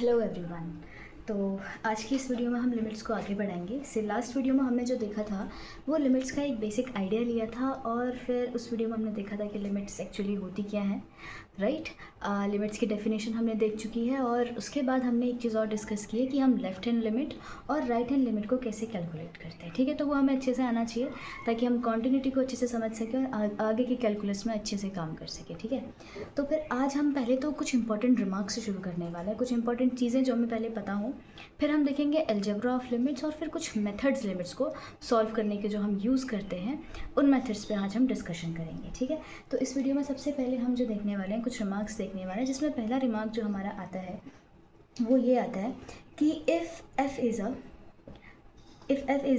Hello everyone. तो आज की इस वीडियो में हम लिमिट्स को आगे बढ़ाएंगे। इससे लास्ट वीडियो में हमने जो देखा था वो लिमिट्स का एक बेसिक आइडिया लिया था और फिर उस वीडियो में हमने देखा था कि लिमिट्स एक्चुअली होती क्या हैं, राइट। लिमिट्स की डेफिनेशन हमने देख चुकी है और उसके बाद हमने एक चीज़ और डिस्कस की है कि हम लेफ़्ट हैंड लिमिट और राइट हैंड लिमिट को कैसे कैलकुलेट करते हैं, ठीक है। तो वो हमें अच्छे से आना चाहिए ताकि हम कॉन्टिन्यूटी को अच्छे से समझ सकें और आगे की कैलकुलस में अच्छे से काम कर सकें, ठीक है। तो फिर आज हम पहले तो कुछ इंपॉर्टेंट रिमार्क्स से शुरू करने वाले हैं, कुछ इंपॉर्टेंट चीज़ें जो हमें पहले पता हों, फिर हम देखेंगे अलजेब्रा ऑफ लिमिट्स और फिर कुछ मेथड्स लिमिट्स को सॉल्व करने के जो हम यूज़ करते हैं उन मेथड्स पे आज हम डिस्कशन करेंगे, ठीक है। तो इस वीडियो में सबसे पहले हम जो देखने वाले हैं कुछ रिमार्क्स देखने वाले हैं, जिसमें पहला रिमार्क जो हमारा आता है वो ये आता है कि if f is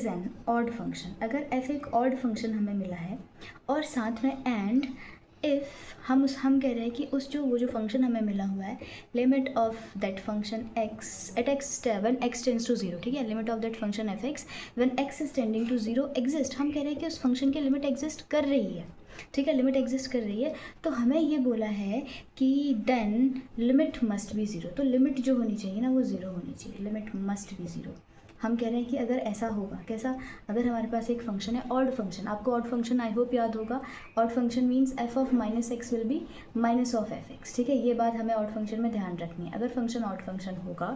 an odd function, अगर f एक ऑड फंक्शन हमें मिला है और साथ में एंड इफ़ हम कह रहे हैं कि वो जो फंक्शन हमें मिला हुआ है, limit of that function x at x when x tends to zero, ठीक है। Limit of that function F X when x is tending to zero exist, हम कह रहे हैं कि उस फंक्शन की लिमिट एग्जिस्ट कर रही है, ठीक है, लिमिट एग्जिस्ट कर रही है। तो हमें ये बोला है कि then limit must be zero, तो लिमिट जो होनी चाहिए ना वो ज़ीरो होनी चाहिए, लिमिट मस्ट बी ज़ीरो। हम कह रहे हैं कि अगर ऐसा होगा, कैसा, अगर हमारे पास एक फंक्शन है ऑड फंक्शन, आपको ऑड फंक्शन आई होप याद होगा, odd function means F of minus X will be minus of F x, ठीक है। ये बात हमें ऑड फंक्शन में ध्यान रखनी है। अगर फंक्शन ऑड फंक्शन होगा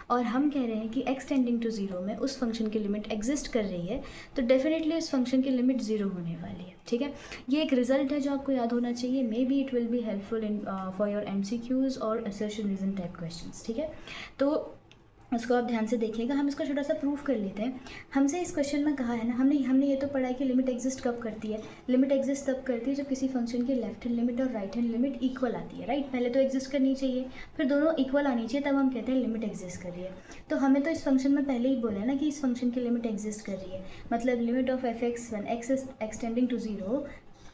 और हम कह रहे हैं कि एक्स टेंडिंग टू जीरो में उस फंक्शन की लिमिट एग्जिस्ट कर रही है तो डेफिनेटली उस फंक्शन की लिमिट ज़ीरो होने वाली है, ठीक है। ये एक रिजल्ट है जो आपको याद होना चाहिए। May be it will be helpful in for your MCQs और असर्शन रीजन टाइप क्वेश्चंस, ठीक है। तो उसको आप ध्यान से देखिएगा। हम इसको छोटा सा प्रूफ कर लेते हैं। हमसे इस क्वेश्चन में कहा है ना, हमने ये तो पढ़ा है कि लिमिट एग्जिस्ट कब करती है। लिमिट एग्जिस्ट तब करती है जब किसी फंक्शन की लेफ्ट हैंड लिमिट और राइट हैंड लिमिट इक्वल आती है, राइट। पहले तो एग्जिस्ट करनी चाहिए, फिर दोनों इक्वल आनी चाहिए, तब हम कहते हैं लिमिट एग्जिस्ट कर रही है। तो हमें तो इस फंक्शन में पहले ही बोला है ना कि इस फंक्शन की लिमिट एग्जिस्ट कर रही है, मतलब limit of F X when X is extending to zero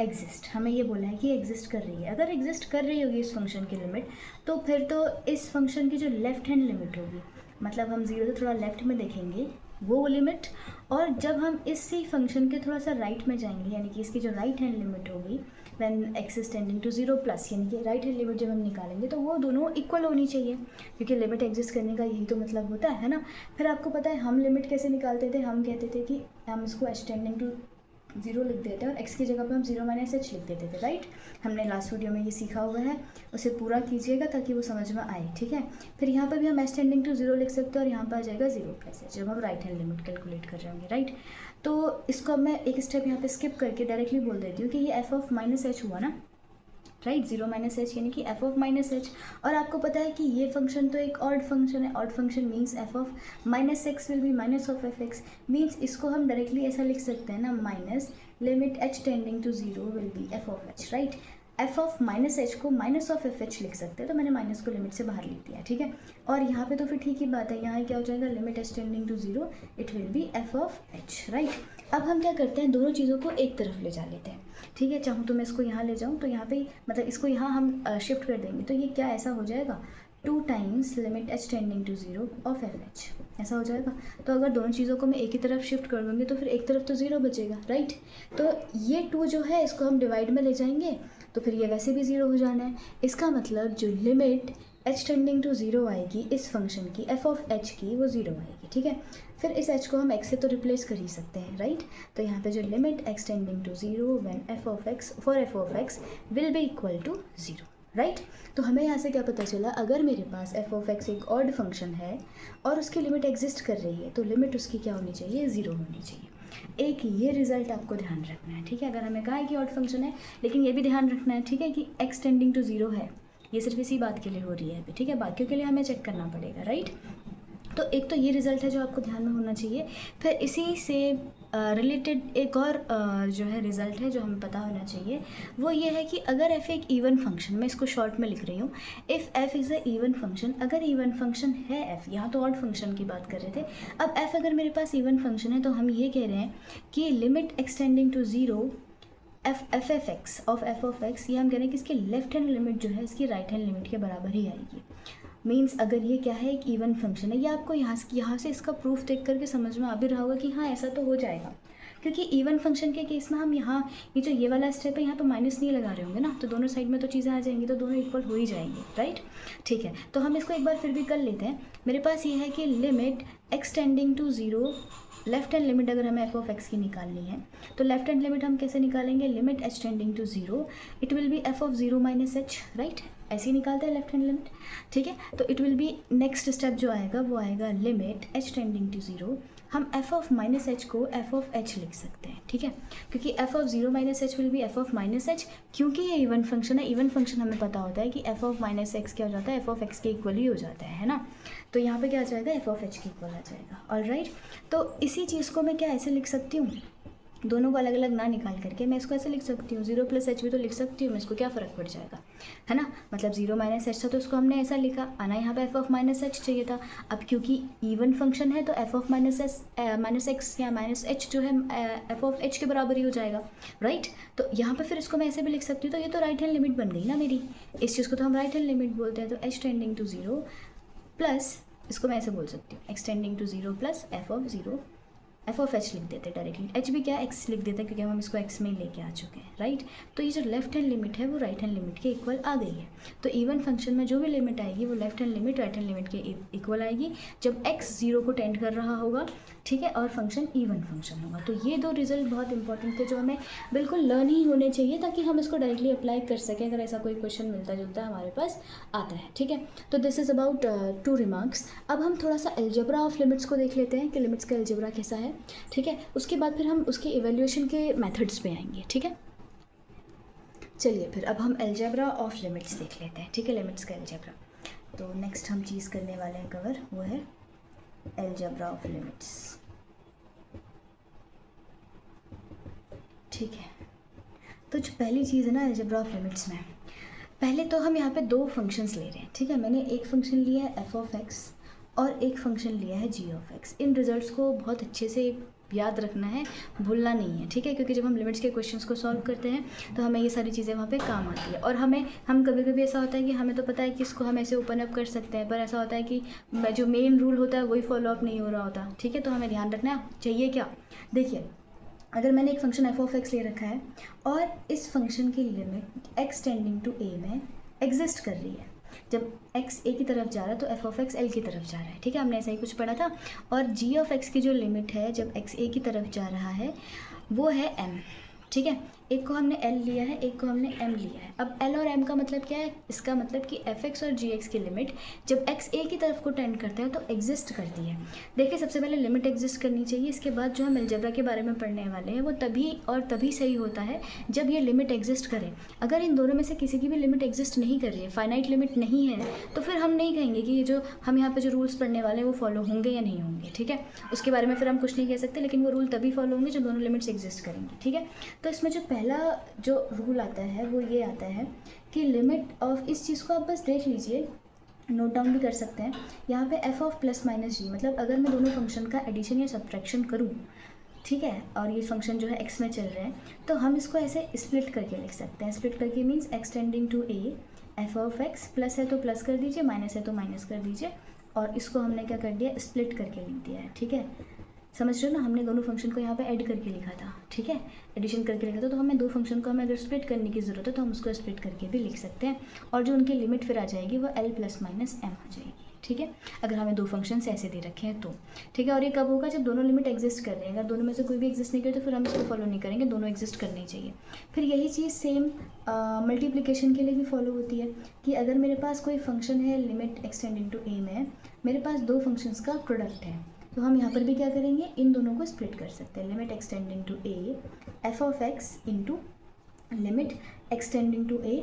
exist, हमें ये बोला है कि एग्जिस्ट कर रही है। अगर एग्जिस्ट कर रही होगी इस फंक्शन की लिमिट, तो फिर तो इस फंक्शन की जो लेफ्ट हैंड लिमिट होगी, मतलब हम जीरो से थोड़ा लेफ्ट में देखेंगे वो लिमिट, और जब हम इसी फंक्शन के थोड़ा सा राइट में जाएंगे, यानी कि इसकी जो राइट हैंड लिमिट होगी when X is tending to zero plus, यानी कि राइट हैंड लिमिट जब हम निकालेंगे तो वो दोनों इक्वल होनी चाहिए, क्योंकि लिमिट एग्जिस्ट करने का यही तो मतलब होता है ना। फिर आपको पता है हम लिमिट कैसे निकालते थे, हम कहते थे कि हम इसको एच टेंडिंग टू जीरो लिख देते हैं और x की जगह पे हम जीरो माइनस एच लिख देते थे, राइट। हमने लास्ट वीडियो में ये सीखा हुआ है, उसे पूरा कीजिएगा ताकि वो समझ में आए, ठीक है। फिर यहाँ पर भी हम एच टेंडिंग टू जीरो लिख सकते हैं और यहाँ पर आ जाएगा जीरो प्लस एच जब हम राइट हैंड लिमिट कैलकुलेट कर रहे होंगे, राइट। तो इसको अब मैं एक स्टेप यहाँ पे स्किप करके डायरेक्टली बोल देती हूँ कि ये एफ ऑफ माइनस एच हुआ ना, राइट, जीरो माइनस एच यानी कि एफ ऑफ माइनस एच। और आपको पता है कि ये फंक्शन तो एक ऑड फंक्शन है, odd function means F of minus X will be minus of F X, means इसको हम डायरेक्टली ऐसा लिख सकते हैं ना, minus limit H tending to zero will be F of H, right. F of minus H को minus of F H लिख सकते हैं, तो मैंने माइनस को लिमिट से बाहर लिख दिया, ठीक है। और यहाँ पे तो फिर ठीक ही बात है, यहाँ क्या हो जाएगा, limit H tending to zero it will be F of H, right. अब हम क्या करते हैं, दोनों चीज़ों को एक तरफ ले जा लेते हैं, ठीक है। चाहूँ तो मैं इसको यहाँ ले जाऊँ तो यहाँ पे मतलब इसको यहाँ हम शिफ्ट कर देंगे, तो ये क्या ऐसा हो जाएगा, 2 times limit H tending to zero of F H, ऐसा हो जाएगा। तो अगर दोनों चीज़ों को मैं एक ही तरफ शिफ्ट कर दूँगी तो फिर एक तरफ तो ज़ीरो बचेगा, राइट। तो ये 2 जो है इसको हम डिवाइड में ले जाएंगे तो फिर ये वैसे भी ज़ीरो हो जाना है। इसका मतलब जो limit H tending to zero आएगी इस फंक्शन की एफ ऑफ एच की, वो ज़ीरो आएगी, ठीक है। फिर इस एच को हम एक्स से तो रिप्लेस कर ही सकते हैं, राइट। तो यहाँ पे जो limit x tending to zero when f of x for f of x will be equal to zero, right. तो हमें यहाँ से क्या पता चला, अगर मेरे पास एफ ऑफ एक्स एक ऑड फंक्शन है और उसकी लिमिट एग्जिस्ट कर रही है तो लिमिट उसकी क्या होनी चाहिए, ज़ीरो होनी चाहिए। एक ये रिजल्ट आपको ध्यान रखना है, ठीक है। अगर हमें कहा है कि ऑड फंक्शन है, लेकिन ये भी ध्यान रखना है, ठीक है, कि एक्स टेंडिंग टू जीरो है, ये सिर्फ इसी बात के लिए हो रही है अभी, ठीक है, बाकियों के लिए हमें चेक करना पड़ेगा, राइट। तो एक तो ये रिज़ल्ट है जो आपको ध्यान में होना चाहिए। फिर इसी से रिलेटेड एक और जो है रिज़ल्ट है जो हमें पता होना चाहिए, वो ये है कि अगर f एक इवन फंक्शन, मैं इसको शॉर्ट में लिख रही हूँ, if f is a even function, अगर इवन फंक्शन है f, यहाँ तो ऑड फंक्शन की बात कर रहे थे, अब f अगर मेरे पास इवन फंक्शन है तो हम ये कह रहे हैं कि limit extending to zero f f x of f of x, ये हम कह रहे हैं कि इसकी लेफ्ट हैंड लिमिट जो है इसकी राइट हैंड लिमिट के बराबर ही आएगी। मीन्स अगर ये क्या है, एक इवन फंक्शन है, ये आपको यहाँ से इसका प्रूफ देख करके समझ में आ भी रहा होगा कि हाँ ऐसा तो हो जाएगा, क्योंकि इवन फंक्शन के केस में हम यहाँ ये जो ये वाला स्टेप है यहाँ पे माइनस नहीं लगा रहे होंगे ना, तो दोनों साइड में तो चीज़ें आ जाएंगी, तो दोनों इक्वल हो ही जाएंगी, राइट। ठीक है, तो हम इसको एक बार फिर भी कर लेते हैं। मेरे पास ये है कि limit x tending to zero, left hand limit अगर हमें एफ ऑफ एक्स की निकालनी है तो लेफ्ट हैंड लिमिट हम कैसे निकालेंगे, limit H tending to zero, it will be F of zero minus h, right, ऐसे ही निकालते हैं लेफ्ट हैंड लिमिट। ठीक है, तो it will be next step जो आएगा वो आएगा limit H tending to zero, हम एफ ऑफ माइनस एच को एफ ऑफ एच लिख सकते हैं। ठीक है, क्योंकि f of zero minus h will be F of minus h, क्योंकि ये इवन फंक्शन है, इवन फंक्शन हमें पता होता है कि एफ ऑफ माइनस एक्स क्या हो जाता है, एफ ऑफ एक्स के इक्वल ही हो जाता है ना। तो यहाँ पे क्या आ जाएगा, एफ ऑफ एच के इक्वल आ जाएगा। ऑलराइट, तो इसी चीज़ को मैं क्या ऐसे लिख सकती हूँ, दोनों को अलग अलग ना निकाल करके मैं इसको ऐसे लिख सकती हूँ, जीरो प्लस एच भी तो लिख सकती हूँ मैं, इसको क्या फ़र्क पड़ जाएगा, है ना। मतलब जीरो माइनस एच था तो उसको हमने ऐसा लिखा, आना यहाँ पे एफ ऑफ माइनस एच चाहिए था। अब क्योंकि इवन फंक्शन है तो एफ ऑफ माइनस एक्स या माइनस एच जो है एफ ऑफ एच के बराबर ही हो जाएगा, राइट। तो यहाँ पे फिर इसको मैं ऐसे भी लिख सकती हूँ, तो ये तो राइट हैंड लिमिट बन गई ना मेरी, इस चीज़ को तो हम राइट हैंड लिमिट बोलते हैं। तो h tending to zero plus, इसको मैं ऐसे बोल सकती हूँ, x tending to zero plus f of zero, f of h लिख देते हैं डायरेक्टली, एच भी क्या एक्स लिख देते हैं क्योंकि हम इसको एक्स में ही लेके आ चुके हैं, राइट। तो ये जो लेफ्ट हैंड लिमिट है वो राइट हैंड लिमिट के इक्वल आ गई है। तो इवन फंक्शन में जो भी लिमिट आएगी वो left hand limit right hand limit के इक्वल आएगी जब एक्स जीरो को टेंड कर रहा होगा, ठीक है, और फंक्शन इवन फंक्शन होगा। तो ये दो रिजल्ट बहुत इंपॉर्टेंट थे जो हमें बिल्कुल लर्न ही होने चाहिए ताकि हम इसको डायरेक्टली अप्लाई कर सकें अगर ऐसा कोई क्वेश्चन मिलता जुलता है हमारे पास आता है। ठीक है, तो दिस इज़ अबाउट 2 रिमार्क्स। अब हम थोड़ा सा एल्जेब्रा ऑफ लिमिट्स को देख लेते हैं कि लिमिट्स का एल्जेब्रा कैसा है। ठीक है, उसके बाद फिर हम उसके इवैल्यूएशन के मेथड्स पे आएंगे। ठीक है, चलिए फिर अब हम एल्जेब्रा ऑफ लिमिट्स देख लेते हैं। ठीक है, लिमिट्स का एल्जेब्रा, तो नेक्स्ट हम चीज़ करने वाले हैं कवर, वो है एल्जेब्रा ऑफ लिमिट्स। ठीक है, तो जो पहली चीज़ है ना एल्जेब्रा ऑफ लिमिट्स में, पहले तो हम यहाँ पे दो फंक्शंस ले रहे हैं। ठीक है, मैंने एक फंक्शन लिया है एफ ऑफ एक्स और एक फंक्शन लिया है जी ऑफ एक्स। इन रिजल्ट्स को बहुत अच्छे से याद रखना है, भूलना नहीं है। ठीक है, क्योंकि जब हम लिमिट्स के क्वेश्चंस को सॉल्व करते हैं तो हमें ये सारी चीज़ें वहाँ पे काम आती है। और हम कभी कभी ऐसा होता है कि हमें तो पता है कि इसको हम ऐसे ओपन अप कर सकते हैं, पर ऐसा होता है कि जो मेन रूल होता है वही फॉलो अप नहीं हो रहा होता। ठीक है, तो हमें ध्यान रखना चाहिए क्या, देखिए अगर मैंने एक फंक्शन एफ ऑफ एक्स ले रखा है और इस फंक्शन की लिमिट एक्स टेंडिंग टू ए में एग्जिस्ट कर रही है, जब x a की तरफ जा रहा है तो f ऑफ x l की तरफ जा रहा है। ठीक है, हमने ऐसा ही कुछ पढ़ा था। और g ऑफ x की जो लिमिट है जब x a की तरफ जा रहा है वो है m। ठीक है, एक को हमने l लिया है, एक को हमने m लिया है। अब l और m का मतलब क्या है, इसका मतलब कि fx और gx की लिमिट जब x a की तरफ को टेंड करते हैं तो एग्जिस्ट करती है। देखिए सबसे पहले लिमिट एग्जिस्ट करनी चाहिए, इसके बाद जो हम अलजेब्रा के बारे में पढ़ने वाले हैं वो तभी और तभी सही होता है जब ये लिमिट एग्जिस्ट करे। अगर इन दोनों में से किसी की भी लिमिट एग्जिस्ट नहीं कर रही है, फाइनाइट लिमिट नहीं है, तो फिर हम नहीं कहेंगे कि ये जो हम यहाँ पे जो रूल्स पढ़ने वाले हैं वो फॉलो होंगे या नहीं होंगे। ठीक है, उसके बारे में फिर हम कुछ नहीं कह सकते, लेकिन वो रूल तभी फॉलो होंगे जब दोनों लिमिट्स एग्जिस्ट करेंगी। ठीक है, तो इसमें जो पहला जो रूल आता है वो ये आता है कि लिमिट ऑफ, इस चीज़ को आप बस देख लीजिए, नोट डाउन भी कर सकते हैं। यहाँ पे एफ ऑफ प्लस माइनस जी, मतलब अगर मैं दोनों फंक्शन का एडिशन या सब्ट्रैक्शन करूँ, ठीक है, और ये फंक्शन जो है एक्स में चल रहे हैं, तो हम इसको ऐसे स्प्लिट करके लिख सकते हैं। स्प्लिट करके means x tending to a, f of x plus है तो प्लस कर दीजिए, माइनस है तो माइनस कर दीजिए, और इसको हमने क्या कर दिया, स्प्लिट करके लिख दिया है। ठीक है, समझ रहे हो ना, हमने दोनों फंक्शन को यहाँ पे ऐड करके लिखा था। ठीक है, एडिशन करके लिखा था, तो हमें दो फंक्शन को हमें अगर स्प्लिट करने की ज़रूरत है तो हम उसको स्प्लिट करके भी लिख सकते हैं, और जो उनकी लिमिट फिर आ जाएगी वो l प्लस माइनस m हो जाएगी। ठीक है, अगर हमें दो फंक्शन ऐसे दे रखे हैं तो। ठीक है, और ये कब होगा, जब दोनों लिमिट एग्जिस्ट कर रहे हैं। अगर दोनों में से कोई भी एग्जिस्ट नहीं करे तो फिर हम इसको फॉलो नहीं करेंगे, दोनों एग्जिस्ट करने चाहिए। फिर यही चीज़ सेम मल्टीप्लिकेशन के लिए भी फॉलो होती है कि अगर मेरे पास कोई फंक्शन है लिमिट एक्सटेंडिंग टू a में, मेरे पास दो फंक्शंस का प्रोडक्ट है, तो हम यहाँ पर भी क्या करेंगे, इन दोनों को स्प्लिट कर सकते हैं। Limit extending to a F of X into limit extending to a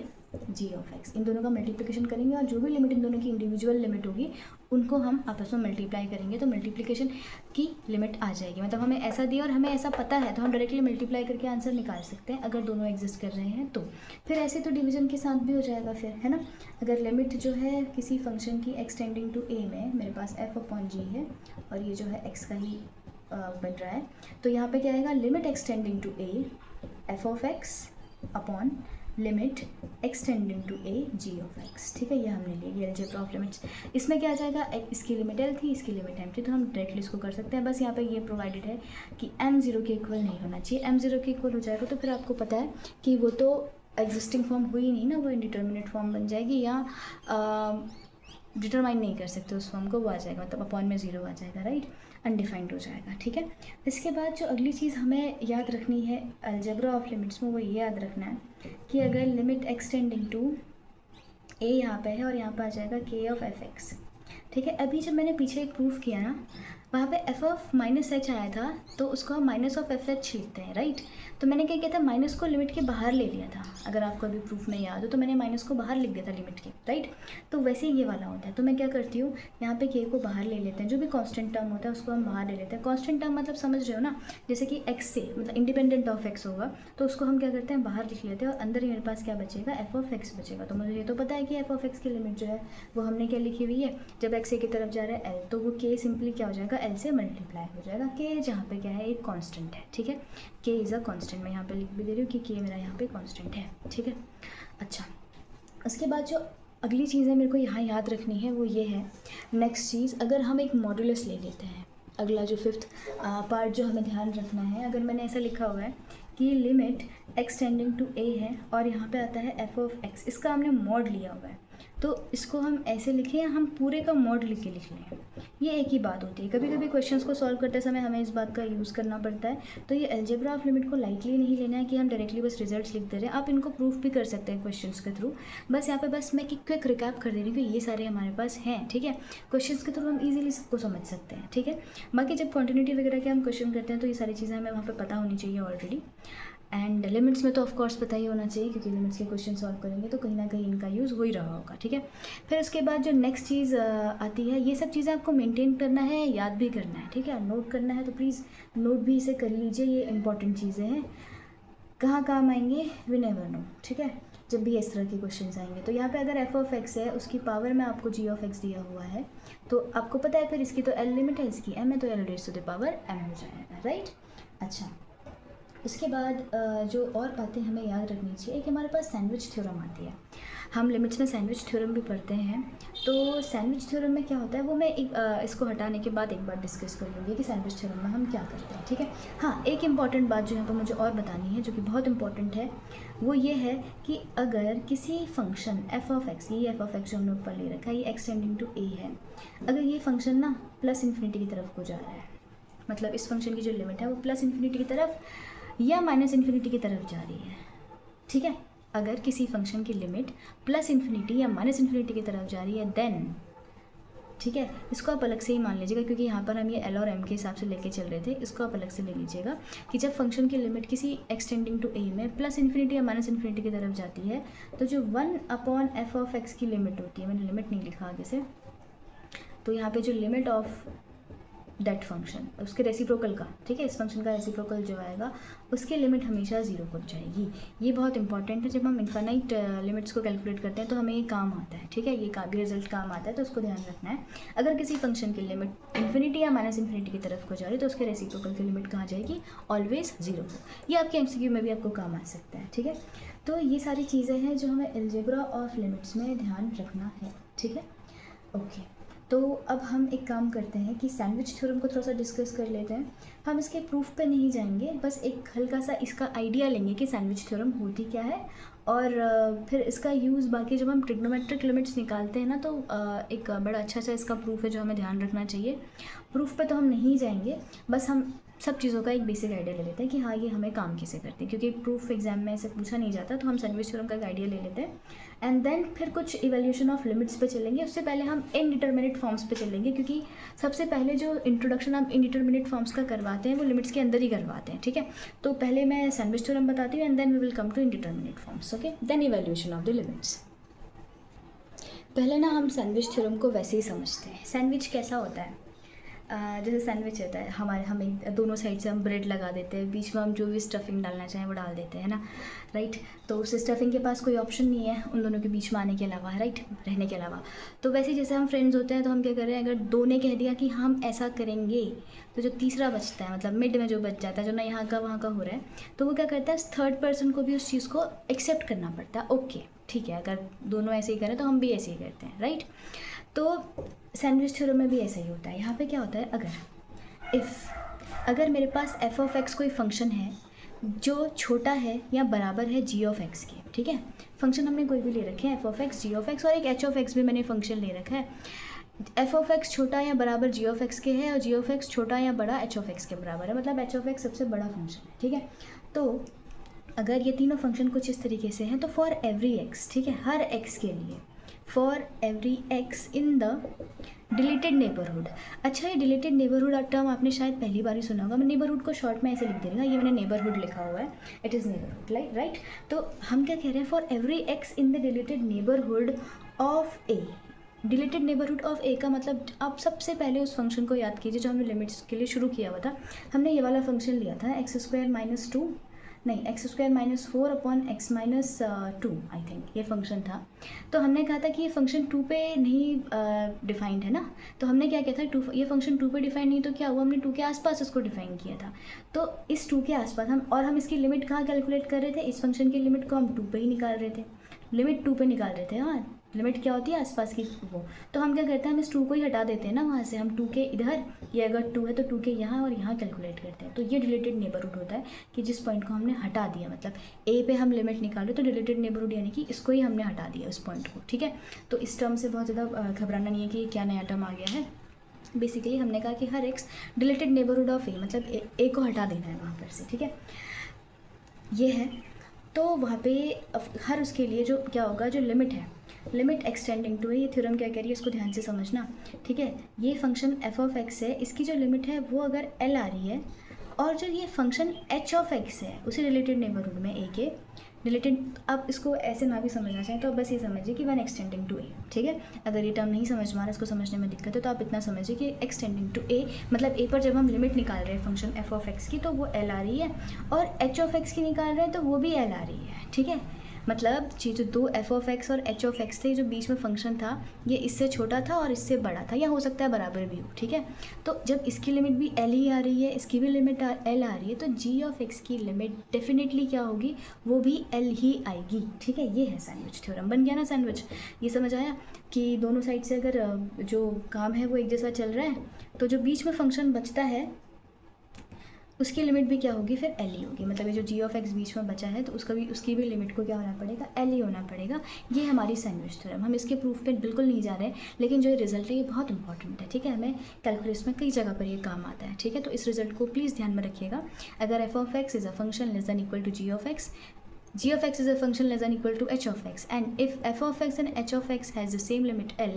G of X, इन दोनों का मल्टीप्लिकेशन करेंगे, और जो भी लिमिट इन दोनों की इंडिविजुअल लिमिट होगी उनको हम आपस में मल्टीप्लाई करेंगे, तो मल्टीप्लिकेशन की लिमिट आ जाएगी। मतलब हमें ऐसा दिया और हमें ऐसा पता है तो हम डायरेक्टली मल्टीप्लाई करके आंसर निकाल सकते हैं अगर दोनों एग्जिस्ट कर रहे हैं तो। फिर ऐसे तो डिवीजन के साथ भी हो जाएगा फिर, है ना। अगर लिमिट जो है किसी फंक्शन की एक्सटेंडिंग टू a में मेरे पास f अपॉन जी है और ये जो है x का ही बन रहा है, तो यहाँ पे क्या आएगा, limit extending to a F of x upon limit extending to a g of x, ठीक है, ये हमने लिया ये अलजेब्रा ऑफ लिमिट्स। इसमें क्या आ जाएगा, इसकी लिमिट एल थी, इसकी लिमिट एम थी, तो हम डायरेक्टली इसको कर सकते हैं। बस यहाँ पे ये प्रोवाइडेड है कि एम ज़ीरो के इक्वल नहीं होना चाहिए। एम ज़ीरो के इक्वल हो जाएगा तो फिर आपको पता है कि वो तो एग्जिस्टिंग फॉर्म हुई नहीं ना, वो इंडिटर्मिनेट फॉर्म बन जाएगी, या डिटरमाइन नहीं कर सकते उस फॉर्म को, वो आ जाएगा, मतलब अपॉन में ज़ीरो आ जाएगा, राइट, अनडिफाइंड हो जाएगा, ठीक है। इसके बाद जो अगली चीज़ हमें याद रखनी है अलजेब्रा ऑफ लिमिट्स में, वो ये याद रखना है कि अगर लिमिट एक्सटेंडिंग टू ए यहाँ पे है और यहाँ पे आ जाएगा के ऑफ एफ एक्स, ठीक है। अभी जब मैंने पीछे एक प्रूफ किया ना, वहाँ पे एफ ऑफ माइनस एच आया था, तो उसको हम माइनस ऑफ एफ एच लिखते हैं, राइट। तो मैंने क्या किया था, माइनस को लिमिट के बाहर ले लिया था। अगर आपको अभी प्रूफ में याद हो तो मैंने माइनस को बाहर लिख दिया था लिमिट के, राइट। तो वैसे ही ये वाला होता है। तो मैं क्या करती हूँ, यहाँ पे के को बाहर ले लेते हैं, जो भी कांस्टेंट टर्म होता है उसको हम बाहर ले लेते हैं। कांस्टेंट टर्म मतलब समझ रहे हो ना, जैसे कि एक्स से मतलब इंडिपेंडेंट ऑफ एक्स होगा, तो उसको हम क्या करते हैं, बाहर लिख लेते हैं, और अंदर ही मेरे पास क्या बचेगा, एफ ऑफ एक्स बचेगा। तो मुझे ये तो पता है कि एफ ऑफ एक्स की लिमिट जो है वो हमने क्या लिखी हुई है, जब एक्स ए की तरफ जा रहा है एल, तो वो के सिंपली क्या हो जाएगा, एल से मल्टीप्लाई हो जाएगा। के जहाँ पे क्या है, एक कांस्टेंट है, ठीक है, के इज़ अ कांस्टेंट। मैं यहाँ पे लिख भी दे रही हूँ कि के मेरा यहाँ पे कांस्टेंट है, ठीक है। अच्छा, उसके बाद जो अगली चीज़ है मेरे को यहाँ याद रखनी है वो ये है, नेक्स्ट चीज़, अगर हम एक मॉडुलस ले लेते हैं, अगला जो फिफ्थ पार्ट जो हमें ध्यान रखना है, अगर मैंने ऐसा लिखा हुआ है कि लिमिट एक्सटेंडिंग टू ए है और यहाँ पे आता है एफ ऑफ एक्स, इसका हमने मॉड लिया हुआ है, तो इसको हम ऐसे लिखें या हम पूरे का मॉड लिख के लिख लें, ये एक ही बात होती है। कभी कभी क्वेश्चंस को सॉल्व करते समय हमें इस बात का यूज़ करना पड़ता है। तो ये अलजेब्रा ऑफ लिमिट को लाइटली नहीं लेना है कि हम डायरेक्टली बस रिजल्ट्स लिख दे रहे हैं, आप इनको प्रूफ भी कर सकते हैं क्वेश्चंस के थ्रू। बस यहाँ पे बस मैं एक क्विक रिकैप कर दे रही हूँ कि ये सारे हमारे पास हैं, ठीक है। क्वेश्चंस के थ्रू हम इजीली सबको समझ सकते हैं, ठीक है। बाकी जब कॉन्टिन्यूटी वगैरह के हम क्वेश्चन करते हैं तो ये सारी चीज़ें हमें वहाँ पर पता होनी चाहिए ऑलरेडी। एंड लिमिट्स में तो ऑफ कोर्स पता ही होना चाहिए, क्योंकि लिमिट्स के क्वेश्चन सॉल्व करेंगे तो कहीं ना कहीं इनका यूज़ हो ही रहा होगा, ठीक है। फिर उसके बाद जो नेक्स्ट चीज़ आती है, ये सब चीज़ें आपको मेंटेन करना है, याद भी करना है, ठीक है, नोट करना है, तो प्लीज़ नोट भी इसे कर लीजिए, ये इंपॉर्टेंट चीज़ें हैं, कहाँ काम आएंगे वी नेवर नो, ठीक है, जब भी इस तरह के क्वेश्चन आएंगे। तो यहाँ पे अगर एफ ऑफ एक्स है, उसकी पावर में आपको जी ऑफ एक्स दिया हुआ है, तो आपको पता है फिर इसकी तो एल लिमिट है, इसकी एम है, तो l raise to the power m हो जाएगा, राइट। अच्छा, उसके बाद जो और बातें हमें याद रखनी चाहिए, एक हमारे पास सैंडविच थ्योरम आती है, हम लिमिट्स में सैंडविच थ्योरम भी पढ़ते हैं। तो सैंडविच थ्योरम में क्या होता है वो मैं इसको हटाने के बाद एक बार डिस्कस कर लूँगी कि सैंडविच थ्योरम में हम क्या करते हैं, ठीक है। हाँ, एक इम्पॉर्टेंट बात जो यहाँ पर मुझे और बतानी है, जो कि बहुत इंपॉर्टेंट है, वो ये है कि अगर किसी फंक्शन एफ ऑफ एक्स, ये एफ ऑफ एक्स जो हमने ऊपर ले रखा है, ये एक्सटेंडिंग टू ए है, अगर ये फंक्शन ना प्लस इन्फिनिटी की तरफ को जा रहा है, मतलब इस फंक्शन की जो लिमिट है वो प्लस इन्फिनिटी की तरफ या माइनस इन्फिनिटी की तरफ जा रही है, ठीक है। अगर किसी फंक्शन की लिमिट प्लस इन्फिनिटी या माइनस इन्फिनिटी की तरफ जा रही है देन, ठीक है, इसको आप अलग से ही मान लीजिएगा, क्योंकि यहाँ पर हम ये एल और एम के हिसाब से लेके चल रहे थे, इसको आप अलग से ले लीजिएगा कि जब फंक्शन की लिमिट किसी एक्सटेंडिंग टू ए में प्लस इन्फिनिटी या माइनस इन्फिनिटी की तरफ जाती है, तो जो 1/f ऑफ एक्स की लिमिट होती है, मैंने लिमिट नहीं लिखा आगे से, तो यहाँ पे जो लिमिट ऑफ दैट फंक्शन, उसके रेसिप्रोकल का, ठीक है, इस फंक्शन का रेसिप्रोकल जो आएगा उसकी लिमिट हमेशा ज़ीरो हो जाएगी। ये बहुत इंपॉर्टेंट है, जब हम इनफाइनाइट लिमिट्स को कैलकुलेट करते हैं तो हमें ये काम आता है, ठीक है, ये भी रिजल्ट काम आता है, तो उसको ध्यान रखना है। अगर किसी फंक्शन की लिमिट इन्फिनिटी या माइनस इन्फिनिटी की तरफ को जा रही है तो उसके रेसिप्रोकल की लिमिट कहाँ जाएगी, ऑलवेज ज़ीरो हो। ये आपके एमसीक्यू में भी आपको काम आ सकता है, ठीक है। तो ये सारी चीज़ें हैं जो हमें अलजेब्रा ऑफ लिमिट्स में ध्यान रखना है, ठीक है, ओके। तो अब हम एक काम करते हैं कि सैंडविच थ्योरम को थोड़ा सा डिस्कस कर लेते हैं। हम इसके प्रूफ पे नहीं जाएंगे, बस एक हल्का सा इसका आइडिया लेंगे कि सैंडविच थ्योरम होती क्या है, और फिर इसका यूज़ बाकी जब हम ट्रिग्नोमेट्रिक लिमिट्स निकालते हैं ना, तो एक बड़ा अच्छा सा इसका प्रूफ है जो हमें ध्यान रखना चाहिए। प्रूफ पे तो हम नहीं जाएंगे, बस हम सब चीज़ों का एक बेसिक आइडिया ले लेते हैं कि हाँ ये हमें काम कैसे करते हैं, क्योंकि प्रूफ एग्जाम में ऐसे पूछा नहीं जाता, तो हम सैंडविच थ्योरम का एक आइडिया ले लेते हैं। एंड देन फिर कुछ इवैल्यूएशन ऑफ लिमिट्स पे चलेंगे। उससे पहले हम इनडिटरमिनेट फॉर्म्स पे चलेंगे, क्योंकि सबसे पहले जो इंट्रोडक्शन हम इनडिटरमिनेट फॉर्म्स का करवाते हैं वो लिमिट्स के अंदर ही करवाते हैं, ठीक है। तो पहले मैं सैंडविच थ्योरम बताती हूँ and then we will come to indeterminate forms, okay, then evaluation of the limits. पहले ना हम सैंडविच थ्योरम को वैसे ही समझते हैं। सैंडविच कैसा होता है, जैसे सैंडविच होता है हमारे, हमें दोनों साइड से हम ब्रेड लगा देते हैं, बीच में हम जो भी स्टफिंग डालना चाहें वो डाल देते हैं ना, राइट। तो उस स्टफिंग के पास कोई ऑप्शन नहीं है उन दोनों के बीच में आने के अलावा, राइट, रहने के अलावा। तो वैसे जैसे हम फ्रेंड्स होते हैं तो हम क्या कर रहे हैं, अगर दो ने कह दिया कि हम ऐसा करेंगे, तो जो तीसरा बचता है, मतलब मिड में जो बच जाता है, जो ना यहाँ का वहाँ का हो रहा है, तो वो क्या करता है, थर्ड पर्सन को भी उस चीज़ को एक्सेप्ट करना पड़ता है। ओके ठीक है, अगर दोनों ऐसे ही करें तो हम भी ऐसे ही करते हैं, राइट। तो सैंडविच थ्योरम में भी ऐसा ही होता है। यहाँ पे क्या होता है, अगर मेरे पास एफ ऑफ एक्स कोई फंक्शन है जो छोटा है या बराबर है जी ऑफ एक्स के, ठीक है, फंक्शन हमने कोई भी ले रखे हैं, f of x, g of x, और एक एच ऑफ एक्स भी मैंने फंक्शन ले रखा है। एफ ऑफ एक्स छोटा या बराबर जी ऑफ एक्स के है और जी ऑफ एक्स छोटा या बड़ा एच ऑफ एक्स के बराबर है, मतलब एच ऑफ एक्स सबसे बड़ा फंक्शन है, ठीक है। तो अगर ये तीनों फंक्शन कुछ इस तरीके से हैं, तो फॉर एवरी एक्स, ठीक है, हर एक्स के लिए, for every X in the deleted neighbourhood. अच्छा, ये डिलीटेड नेबरहुड टर्म आपने शायद पहली बार ही सुना होगा। मैं नेबरहुड को शॉर्ट में ऐसे लिख देगा, ये मैंने नेबरहुड लिखा हुआ है, इट इज़ नेबरहुड, राइट। तो हम क्या कह रहे हैं, for every X in the deleted neighbourhood of A. Deleted neighbourhood of A का मतलब, आप सबसे पहले उस फंक्शन को याद कीजिए जो हमने लिमिट्स के लिए शुरू किया हुआ था। हमने ये वाला फंक्शन लिया था -4 upon x minus 2, I think ये फंक्शन था। तो हमने कहा था कि ये फंक्शन 2 पे नहीं डिफाइंड है ना, तो हमने क्या किया था, ये फंक्शन 2 पे डिफाइंड नहीं, तो क्या हुआ, हमने 2 के आसपास इसको डिफाइन किया था। तो इस 2 के आसपास हम इसकी लिमिट कहाँ कैलकुलेट कर रहे थे, इस फंक्शन की लिमिट को हम 2 पे ही निकाल रहे थे, लिमिट 2 पे निकाल रहे थे। हाँ, लिमिट क्या होती है, आसपास की वो। तो हम क्या करते हैं, हम इस 2 को ही हटा देते हैं ना वहाँ से, हम 2 के इधर, ये अगर 2 है तो 2 के यहाँ और यहाँ कैलकुलेट करते हैं। तो ये डिलीटेड नेबरहुड होता है कि जिस पॉइंट को हमने हटा दिया, मतलब ए पे हम लिमिट निकाल रहे तो डिलीटेड नेबरहुड यानी कि इसको ही हमने हटा दिया, उस पॉइंट को, ठीक है। तो इस टर्म से बहुत ज़्यादा घबराना नहीं है कि क्या नया टर्म आ गया है। बेसिकली हमने कहा कि हर एक्स डिलीटेड नेबरहुड ऑफ ए, मतलब ए को हटा देना है वहाँ पर से, ठीक है, ये है। तो वहाँ पे हर उसके लिए जो क्या होगा, जो लिमिट है, लिमिट एक्सटेंडिंग टू है, ये थ्योरम क्या कह रही है इसको ध्यान से समझना, ठीक है। ये फंक्शन एफ ऑफ एक्स है, इसकी जो लिमिट है वो अगर एल आ रही है, और जो ये फंक्शन एच ऑफ एक्स है उसी रिलेटेड नेबरहुड में ए के रिलेटेड, आप इसको ऐसे ना भी समझना चाहें तो आप बस ये समझिए कि वन एक्सटेंडिंग टू ए, ठीक है। अगर ये टर्म नहीं समझ में आ रहा, इसको समझने में दिक्कत है, तो आप इतना समझिए कि एक्सटेंडिंग टू ए, मतलब ए पर जब हम लिमिट निकाल रहे हैं फंक्शन एफ ऑफ एक्स की, तो वो एल आ रही है, और एच ऑफ एक्स की निकाल रहे हैं तो वो भी एल आ रही है, ठीक है। मतलब ये जो दो एफ ऑफ एक्स और एच ऑफ एक्स थे, जो बीच में फंक्शन था, ये इससे छोटा था और इससे बड़ा था, या हो सकता है बराबर भी हो, ठीक है। तो जब इसकी लिमिट भी एल ही आ रही है, इसकी भी लिमिट एल आ रही है, तो जी ऑफ एक्स की लिमिट डेफिनेटली क्या होगी, वो भी एल ही आएगी, ठीक है। ये है सैंडविच थ्योरम, बन गया ना सैंडविच। ये समझ आया कि दोनों साइड से अगर जो काम है वो एक जैसा चल रहा है, तो जो बीच में फंक्शन बचता है उसकी लिमिट भी क्या होगी, फिर एल ही होगी। मतलब ये जो जी ऑफ एक्स बीच में बचा है, तो उसकी भी लिमिट को क्या होना पड़ेगा, एल ही होना पड़ेगा। ये हमारी सैंडविच थ्योरम। हम इसके प्रूफ पे बिल्कुल नहीं जा रहे हैं, लेकिन जो ये रिजल्ट है ये बहुत इंपॉर्टेंट है, ठीक है। हमें कैलकुलस में कई जगह पर ये काम आता है, ठीक है। तो इस रिजल्ट को प्लीज़ ध्यान में रखिएगा। अगर f of x is a function less than equal to g of x, g of x is a function less than equal to h of x, and if f of x and h of x has the same limit L,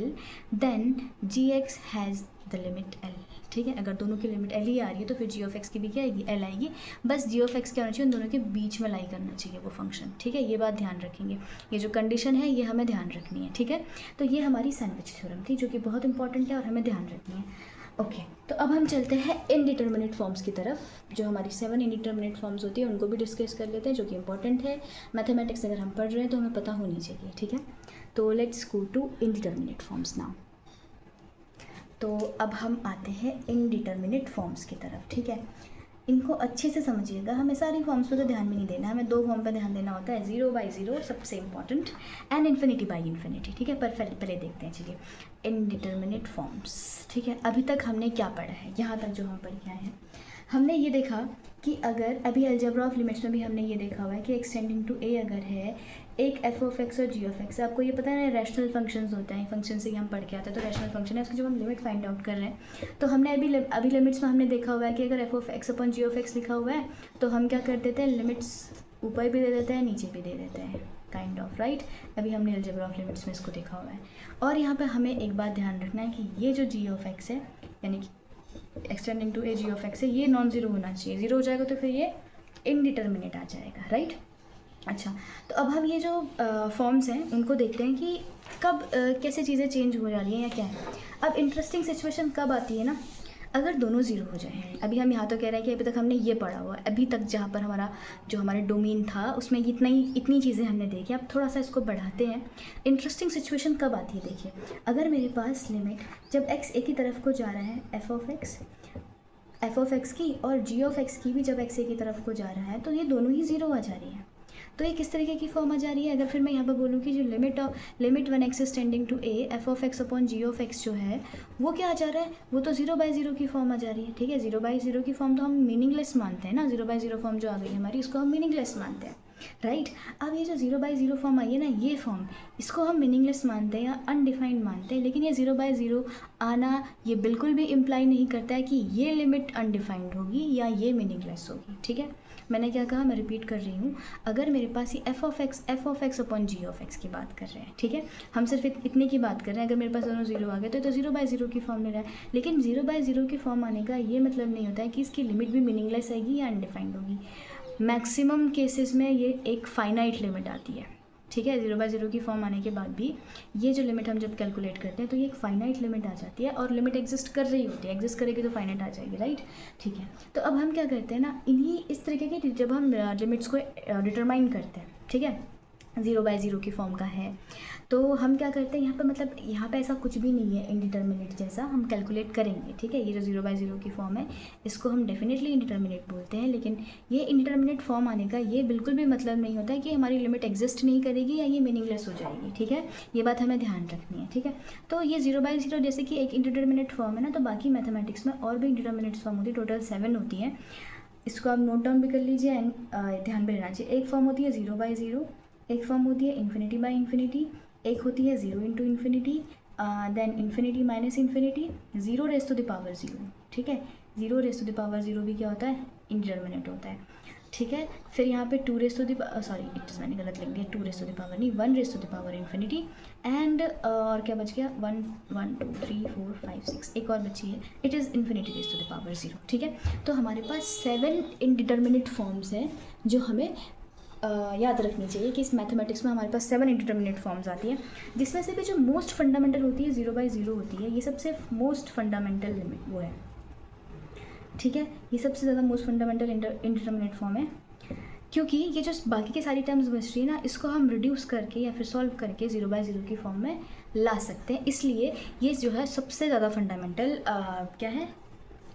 then gx has the limit L, ठीक है। अगर दोनों की limit L ही आ रही है तो फिर g of x की भी क्या आएगी, L आएगी। बस g of x क्या होना चाहिए, उन दोनों के बीच में लाई करना चाहिए वो फंक्शन, ठीक है। ये बात ध्यान रखेंगे, ये जो कंडीशन है ये हमें ध्यान रखनी है, ठीक है। तो ये हमारी सैंडविच थ्योरम थी, जो कि बहुत इंपॉर्टेंट है और हमें ध्यान रखनी है। ओके तो अब हम चलते हैं इनडिटर्मिनेट फॉर्म्स की तरफ। जो हमारी 7 इनडिटर्मिनेट फॉर्म्स होती है उनको भी डिस्कस कर लेते हैं, जो कि इंपॉर्टेंट है। मैथमेटिक्स अगर हम पढ़ रहे हैं तो हमें पता होनी चाहिए, ठीक है। तो let's go to indeterminate forms now. तो अब हम आते हैं इनडिटर्मिनेट फॉर्म्स की तरफ, ठीक है। इनको अच्छे से समझिएगा, हमें सारी फॉर्म्स पे तो ध्यान भी नहीं देना है, हमें 2 फॉर्म पे ध्यान देना होता है, 0/0 सबसे इंपॉर्टेंट, एंड इन्फिनिटी/इन्फिनिटी, ठीक है। पर पहले देखते हैं, चलिए इनडिटर्मिनेट फॉर्म्स, ठीक है। अभी तक हमने क्या पढ़ा है, यहाँ तक जो हम पढ़ के आए हैं, हमने ये देखा कि अगर अभी अलजेब्रा ऑफ लिमिट्स में भी हमने ये देखा हुआ है कि एक्सटेंडिंग टू ए अगर है एक एफ ऑफ एक्स और जी ऑफ एक्स, आपको ये पता है ना रैशनल फंक्शंस होते हैं, फंक्शन से ही हम पढ़ के आते हैं, तो रैशनल फंक्शन है उसकी जब हम लिमिट फाइंड आउट कर रहे हैं, तो हमने अभी लिमिट्स में हमने देखा हुआ है कि अगर f of x upon g of x लिखा हुआ है तो हम क्या कर देते हैं, लिमिट्स ऊपर भी दे देते हैं नीचे भी दे देते हैं, काइंड ऑफ, राइट। अभी हमने अलजेब्रा ऑफ लिमिट्स में इसको देखा हुआ है। और यहाँ पर हमें एक बात ध्यान रखना है कि ये जो जी ऑफ एक्स है, यानी कि x tending to a g of x है, ये नॉन ज़ीरो होना चाहिए। ज़ीरो हो जाएगा तो फिर ये इनडिटर्मिनेट आ जाएगा, राइट। अच्छा, तो अब हम ये जो फॉर्म्स हैं उनको देखते हैं कि कब कैसे चीज़ें चेंज हो जा रही हैं या क्या है। अब इंटरेस्टिंग सिचुएशन कब आती है ना, अगर दोनों ज़ीरो हो जाए, अभी हम यहाँ तो कह रहे हैं कि अभी तक हमने ये पढ़ा हुआ है, अभी तक जहाँ पर हमारा जो हमारे डोमेन था उसमें इतनी चीज़ें हमने देखी। अब थोड़ा सा इसको बढ़ाते हैं। इंटरेस्टिंग सिचुएशन कब आती है देखिए, अगर मेरे पास लिमिट जब x a की तरफ को जा रहा है f ऑफ एक्स की और g ऑफ एक्स की भी जब x a की तरफ को जा रहा है, तो ये दोनों ही ज़ीरो आ जा रही है। तो ये किस तरीके की फॉर्म आ जा रही है, अगर फिर मैं यहाँ पर बोलूँ कि जो limit one x is tending to a f of x upon g of x जो है वो क्या आ जा रहा है, वो तो 0/0 की फॉर्म आ जा रही है। ठीक है, 0/0 की फॉर्म तो हम मीनिंगलेस मानते हैं ना, 0/0 फॉर्म जो आ गई हमारी उसको हम मीनिंगलेस मानते हैं, राइट। अब ये जो 0/0 फॉर्म आई है ना, ये फॉर्म इसको हम मीनिंगलेस मानते हैं या अनडिफाइंड मानते हैं, लेकिन ये 0/0 आना ये बिल्कुल भी इम्प्लाई नहीं करता है कि ये लिमिट अनडिफाइंड होगी या ये मीनिंगलेस होगी। ठीक है, मैंने क्या कहा, मैं रिपीट कर रही हूँ। अगर मेरे पास ये f of x upon g of x की बात कर रहे हैं, ठीक है, हम सिर्फ इतने की बात कर रहे हैं, अगर मेरे पास दोनों ज़ीरो आ गए तो 0/0 की फॉर्म ले रहा है, लेकिन 0/0 की फॉर्म आने का ये मतलब नहीं होता है कि इसकी लिमिट भी मीनिंगलेस आएगी या अनडिफाइंड होगी। मैक्सिमम केसेस में ये एक फाइनाइट लिमिट आती है। ठीक है, 0/0 की फॉर्म आने के बाद भी ये जो लिमिट हम जब कैलकुलेट करते हैं तो ये एक फाइनाइट लिमिट आ जाती है, और लिमिट एग्जिस्ट कर रही होती है, एग्जिस्ट करेगी तो फाइनाइट आ जाएगी, राइट। ठीक है, तो अब हम क्या करते हैं ना, इन्हीं इस तरीके के जब हम लिमिट्स को डिटरमाइन करते हैं, ठीक है, 0/0 की फॉर्म का है, तो हम क्या करते हैं यहाँ पे, मतलब यहाँ पे ऐसा कुछ भी नहीं है इनडिटर्मिनेट जैसा, हम कैलकुलेट करेंगे। ठीक है, ये जो 0/0 की फॉर्म है इसको हम डेफिनेटली इनडिटर्मिनेट बोलते हैं, लेकिन ये इनडिटर्मिनेट फॉर्म आने का ये बिल्कुल भी मतलब नहीं होता है कि हमारी लिमिट एग्जिस्ट नहीं करेगी या ये मीनिंगलेस हो जाएगी। ठीक है, ये बात हमें ध्यान रखनी है। ठीक है, तो ये 0/0 जैसे कि एक इनडिटर्मिनेट फॉर्म है ना, तो बाकी मैथमेटिक्स में और भी इनडिटर्मिनेट फॉर्म होती है, टोटल 7 होती है। इसको आप नोट डाउन भी कर लीजिए एंड ध्यान में रहना चाहिए। एक फॉर्म होती है 0/0, एक फॉर्म होती है इन्फिनिटी, एक होती है 0 into infinity, then infinity minus infinity, 0 raise to the power 0। ठीक है, 0 रेज़ टू द पावर 0 भी क्या होता है, इनडिटर्मिनेट होता है। ठीक है, फिर यहाँ पे 2 रेज़ टू द मैंने गलत लिख दिया, 2 रेज़ टू द पावर नहीं, 1 raise to the power infinity, and और क्या बच गया, 1 2 3 4 5 6, एक और बची है, it is infinity raise to the power 0। ठीक है, तो हमारे पास 7 इनडिटर्मिनेट फॉर्म्स हैं जो हमें याद रखनी चाहिए कि इस मैथमेटिक्स में हमारे पास 7 इंडिटर्मिनेट फॉर्म्स आती हैं, जिसमें से भी जो मोस्ट फंडामेंटल होती है 0/0 होती है। ये सबसे मोस्ट फंडामेंटल लिमिट वो है। ठीक है, ये सबसे ज़्यादा मोस्ट फंडामेंटल इंडिटर्मिनेट फॉर्म है, क्योंकि ये जो बाकी की सारी टर्म्स बच रही है ना, इसको हम रिड्यूस करके या फिर सॉल्व करके 0/0 की फॉर्म में ला सकते हैं। इसलिए ये जो है सबसे ज़्यादा फंडामेंटल क्या है,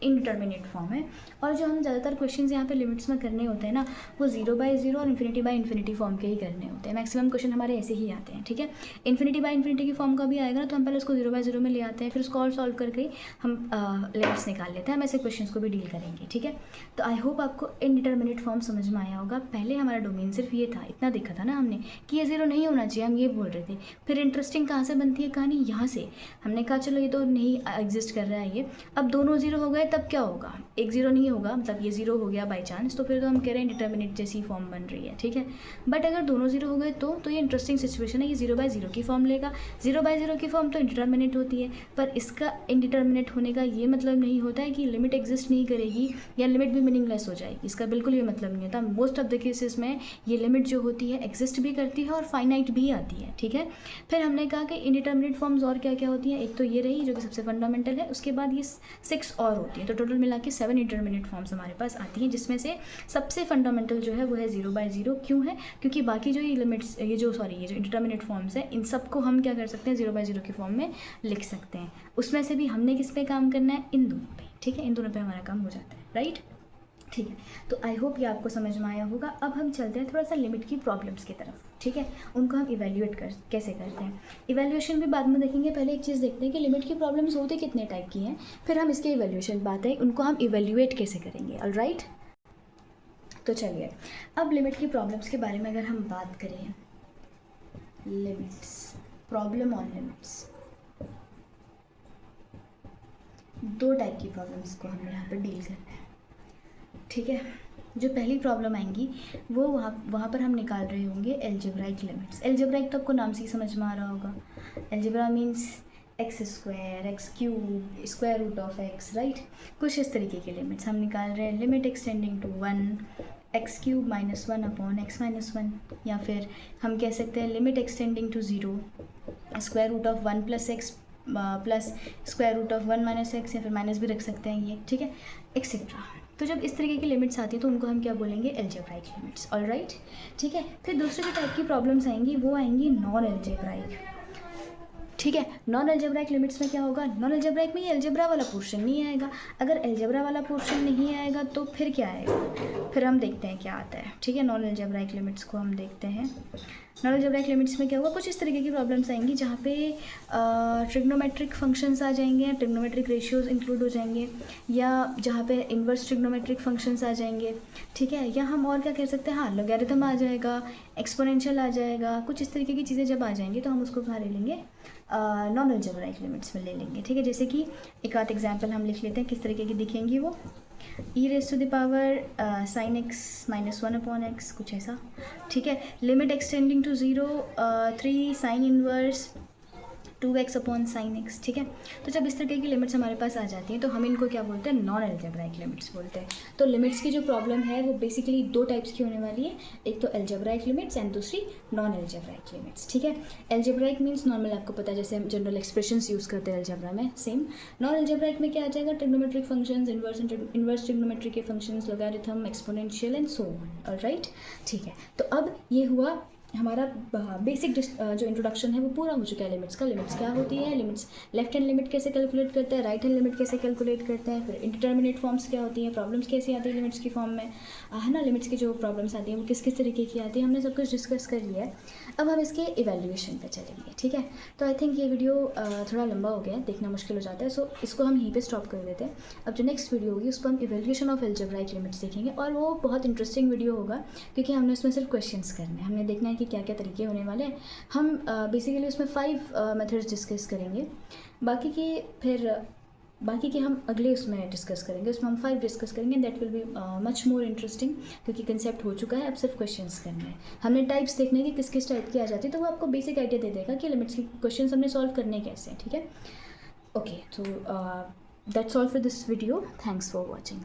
इनडिटर्मिनेट फॉर्म है। और जो हम ज़्यादातर क्वेश्चंस यहाँ पे लिमिट्स में करने होते हैं ना, वो 0/0 और इन्फिनिटी फॉर्म के ही करने होते हैं। मैक्सिमम क्वेश्चन हमारे ऐसे ही आते हैं। ठीक है, इन्फिनिटी की फॉर्म का भी आएगा ना, तो हम पहले उसको 0/0 में ले आते हैं, फिर उसको और सॉल्व करके हम लिमिट्स निकाल लेते हैं। हम ऐसे क्वेश्चन को भी डील करेंगे। ठीक है, तो आई होप आपको इनडिटर्मिनेट फॉर्म समझ में आया होगा। पहले हमारा डोमेन सिर्फ ये था, इतना देखा था ना हमने कि ये 0 नहीं होना चाहिए, हम ये बोल रहे थे। फिर इंटरेस्टिंग कहाँ से बनती है कहानी, यहाँ से। हमने कहा चलो ये तो नहीं एग्जिस्ट कर रहा है ये, अब दोनों 0 हो गए तब क्या होगा, एक 0 नहीं होगा, मतलब ये 0 हो गया बाई चांस, तो फिर तो हम कह रहे हैं इंडिटर्मिनेट जैसी फॉर्म बन रही है। ठीक है, बट अगर दोनों 0 हो गए तो ये इंटरेस्टिंग सिचुएशन है, ये 0/0 की फॉर्म लेगा। 0/0 की फॉर्म तो इंडिटर्मिनेट होती है, पर इसका इंडिटर्मिनेट होने का ये मतलब नहीं होता है कि लिमिट एग्जिस्ट नहीं करेगी या लिमिट भी मीनिंगलेस हो जाएगी, इसका बिल्कुल ये मतलब नहीं होता। मोस्ट ऑफ द केसेस में ये लिमिट जो होती है एग्जिस्ट भी करती है और फाइनाइट भी आती है। ठीक है, फिर हमने कहा कि इंडिटर्मिनेट फॉर्म्स और क्या क्या होती हैं, एक तो ये रही जो कि सबसे फंडामेंटल है, उसके बाद ये 6 और होती है, तो टोटल मिला के 7 इंटरमीडिएट फॉर्म्स हमारे पास आती हैं, जिसमें से सबसे फंडामेंटल जो है वो है 0/0। क्यों है, क्योंकि बाकी जो ये लिमिट्स ये जो इंटरमीडिएट फॉर्म्स हैं, इन सबको हम क्या कर सकते हैं 0/0 की फॉर्म में लिख सकते हैं। उसमें से भी हमने किस पे काम करना है, इन दोनों पे। ठीक है, इन दोनों पे हमारा काम हो जाता है, राइट। ठीक है, तो आई होप ये आपको समझ में आया होगा। अब हम चलते हैं थोड़ा सा लिमिट की प्रॉब्लम्स की तरफ। ठीक है, उनको हम इवेल्युएट कैसे करते हैं, इवेल्युएशन भी बाद में देखेंगे। पहले एक चीज़ देखते हैं कि लिमिट की प्रॉब्लम्स होती कितने टाइप की हैं, फिर हम इसके इवेल्युएशन बात है, उनको हम इवेल्युएट कैसे करेंगे। ऑलराइट, तो चलिए अब लिमिट की प्रॉब्लम्स के बारे में अगर हम बात करें, limits, problem on limits, 2 type की प्रॉब्लम्स को हमें यहाँ पर डील करना है। ठीक है, जो पहली प्रॉब्लम आएंगी वो वहाँ पर हम निकाल रहे होंगे एल्जेब्राइक लिमिट्स। एल्जेब्राइक तो आपको नाम से ही समझ में आ रहा होगा, algebra means x², x³ square root of x, right. कुछ इस तरीके के लिमिट्स हम निकाल रहे हैं। Limit extending to 1 x³ - 1 upon x - 1, या फिर हम कह सकते हैं limit extending to 0 square root of 1 + x plus square root of 1 minus x, या फिर माइनस भी रख सकते हैं ये, ठीक है, एक्सेट्रा। तो जब इस तरीके की लिमिट्स आती हैं तो उनको हम क्या बोलेंगे, एल्जेब्राइक लिमिट्स। ऑलराइट, ठीक है। फिर दूसरे जो टाइप की प्रॉब्लम्स आएंगी वो आएंगी नॉन एल्जेब्राइक, ठीक है। नॉन एल्जेब्राइक लिमिट्स में क्या होगा, नॉन एल्जेब्राइक में ये एल्जेब्रा वाला पोर्शन नहीं आएगा। अगर एल्जेब्रा वाला पोर्शन नहीं आएगा तो फिर क्या आएगा, फिर हम देखते हैं क्या आता है, ठीक है। नॉन एल्जेब्राइक लिमिट्स को हम देखते हैं। नॉन एल्जेब्राइक लिमिट्स में क्या होगा, कुछ इस तरीके की प्रॉब्लम्स आएंगी जहाँ पे ट्रिग्नोमेट्रिक फंक्शंस आ जाएंगे, ट्रिग्नोमेट्रिक रेशियोज इंक्लूड हो जाएंगे, या जहाँ पे इन्वर्स ट्रिग्नोमेट्रिक फंक्शंस आ जाएंगे, ठीक है। या हम और क्या कह सकते हैं, हाँ, लॉगरिथम आ जाएगा, एक्सपोनेंशियल आ जाएगा, कुछ इस तरीके की चीज़ें जब आ जाएंगी तो हम उसको कहाँ ले लेंगे, नॉन एल्जेब्राइक लिमिट्स में ले लेंगे, ठीक है। जैसे कि एक आध एग्जाम्पल हम लिख लेते हैं किस तरीके की दिखेंगी वो, e raise to the power sine x minus 1 upon x, कुछ ऐसा, ठीक है। Limit extending to 0 3 sine inverse 2x upon sine x, ठीक है। तो जब इस तरीके की लिमिट्स हमारे पास आ जाती हैं तो हम इनको क्या बोलते हैं, नॉन एल्जेब्राइक लिमिट्स बोलते हैं। तो लिमिट्स की जो प्रॉब्लम है वो बेसिकली दो टाइप्स की होने वाली है, एक तो एल्जेब्राइक लिमिट्स एंड दूसरी नॉन एल्जेब्राइक लिमिट्स, ठीक है। एल्जेब्राइक मीन्स नॉर्मल, आपको पता है जैसे हम जनरल एक्सप्रेशंस यूज़ करते हैं एल्जेब्रा में, सेम। नॉन एल्जेब्राइक में क्या आ जाएगा, ट्रिग्नोमेट्रिक फंक्शंस, इन्वर्स ट्रिग्नोमेट्री के functions, logarithm, exponential and so on. Alright, ठीक है। तो अब ये हुआ हमारा बेसिक जो इंट्रोडक्शन है वो पूरा हो चुका है लिमिट्स का। लिमिट्स क्या होती है, लिमिट्स लेफ्ट हैंड लिमिट कैसे कैलकुलेट करते हैं, राइट हैंड लिमिट कैसे कैलकुलेट करते हैं, फिर इंडिटर्मिनेट फॉर्म्स क्या होती हैं, प्रॉब्लम्स कैसी आती है लिमिट्स की फॉर्म में, है ना। लिमिट्स की जो प्रॉब्लम्स आती हैं वो किस किस तरीके की आती है, हमने सब कुछ डिस्कस कर लिया है। अब हम इसके इवेल्युएशन पे चलेंगे, ठीक है। तो आई थिंक ये वीडियो थोड़ा लंबा हो गया है, देखना मुश्किल हो जाता है, सो इसको हम यहीं पे स्टॉप कर देते हैं। अब जो नेक्स्ट वीडियो होगी उस पर हम इवेल्युएशन ऑफ एल्जेब्राइक लिमिट्स देखेंगे, और वो बहुत इंटरेस्टिंग वीडियो होगा क्योंकि हमने उसमें सिर्फ क्वेश्चंस करने हैं, हमने देखना है कि क्या क्या तरीके होने वाले हैं। हम बेसिकली उसमें 5 मेथड्स डिस्कस करेंगे, बाकी के हम अगले उसमें डिस्कस करेंगे, उसमें हम 5 डिस्कस करेंगे। That will be much more interesting क्योंकि कंसेप्ट हो चुका है, अब सिर्फ क्वेश्चंस करने हैं। हमने टाइप्स देखने की किस किस टाइप की आ जाती है, तो वो आपको बेसिक आइडिया दे देगा कि लिमिट्स की क्वेश्चंस हमने सॉल्व करने कैसे हैं, ठीक है। ओके, तो that's all for this video, thanks for watching.